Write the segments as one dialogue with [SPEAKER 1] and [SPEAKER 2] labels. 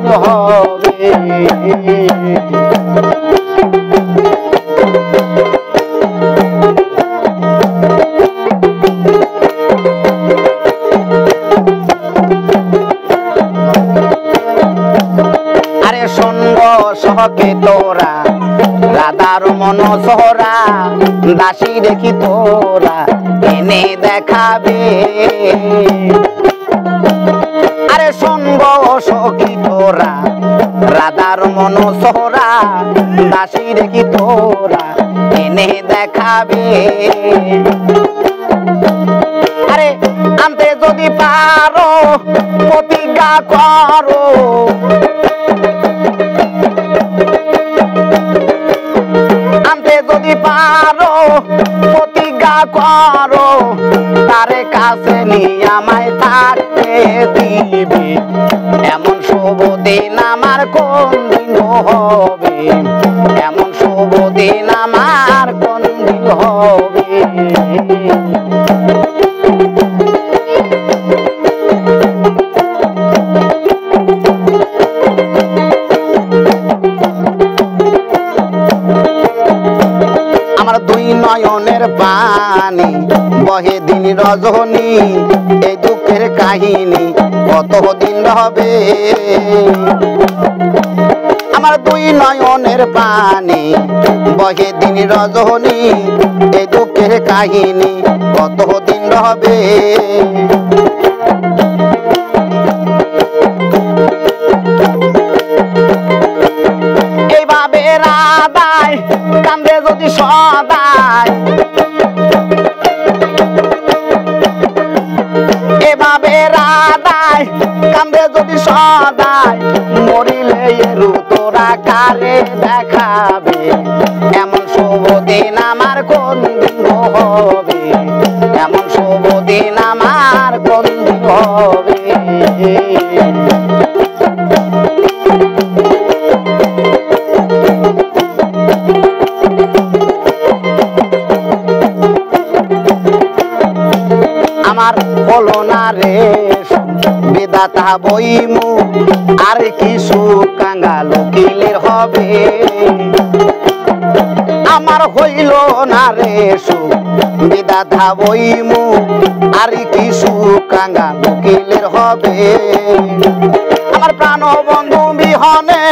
[SPEAKER 1] দিন হবে। আরে সঙ্গ সহকে তোরা রাধার মন সোহরা দাসী দেখি তোরা এনে দেখাবে। আরে সঙ্গ সখী তোরা রাধার মন সোহরা দাসী দেখি তোরা এনে দেখাবে। আরে আনতে যদি পারো প্রতিজ্ঞা করো, আনতে যদি পারো প্রতিজ্ঞা করো, তারে কাছে নিয়ে আমায় থাকতে দিবে। এমন শুভ দিন আমার কোন দিন হবে, এমন শুভ দিন আমার কোন দিন হবে। আমার দুই নয়নের পানি বহে দিন রজনী, এই দুঃখের কাহিনী কত দিন হবে। আমার দুই নয়নের পানি বহে দিন রজনী, এই দুঃখের কাহিনী কত দিন হবে। এইভাবে রাধায় কান্দে যদি সদায়, এভাবে রাধায় কান্দে যদি সদায়, মরিলে এরু তোরা কারে দেখাবে। এমন শুভ দিন আমার কোন দিন হবে, এমন শুভ দিন আমার কোন দিন হবে। আমার হলো না রে বেদাতা বইমু, আর কিছু কাঙ্গাল উকিলের হবে। আমার হইল না রে বেদাতা বইমু, আর কিছু কাঙ্গাল উকিলের হবে। আমার প্রাণ বন্ধু বিহনে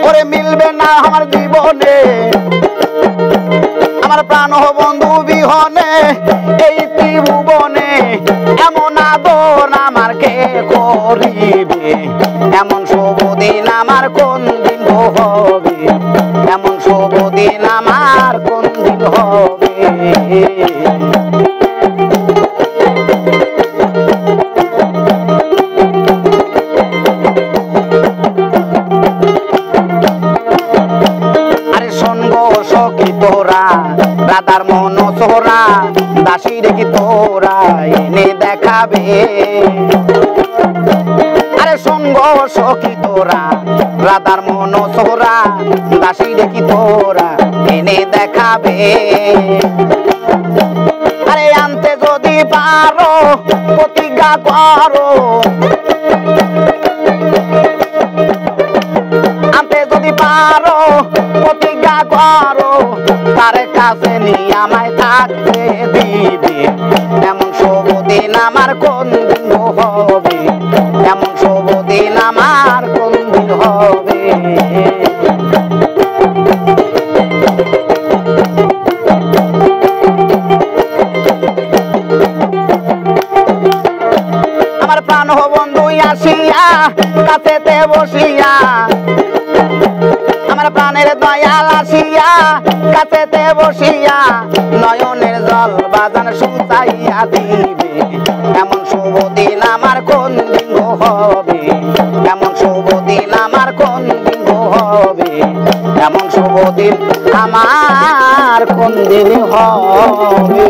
[SPEAKER 1] ওরে মিলবে না আমার জীবনে, আমার প্রাণ বন্ধু বিহনে এই ত্রিভুবনে এমন আদর আমার কে করিবে। এমন শুভ দিন আমার কোন দিন হবে, এমন শুভ দিন আমার কোন দিন হবে। আরে সঙ্গ সখী তোরা রাধার মন সোহরা দাসী দেখি তোরা এনে দেখাবে। আরে সঙ্গ সখী তোরা রাধার মন সোহরা দাসী দেখি তোরা এনে দেখাবে। আরে আনতে যদি পারো প্রতিজ্ঞা করো, আনতে যদি পারো প্রতিজ্ঞা করো, তার কাছে নিয়ে আমায় থাকতে দিবে। এমন শুভ দিন আমার কোন দিন হবে, এমন শুভ দিন আমার কোন দিন হবে। আমার প্রাণ বন্ধু আসিয়া কাছেতে বসিয়া, আমার প্রাণের দয়াল আসিয়া কাছেতে বসিয়া, নয়নের জল বাজান সুতাইয়া দিবে। এমন শুভ দিন আমার কোন দিন হবে, এমন শুভ দিন আমার কোন দিন হবে, এমন শুভ দিন আমার কোন দিন হবে।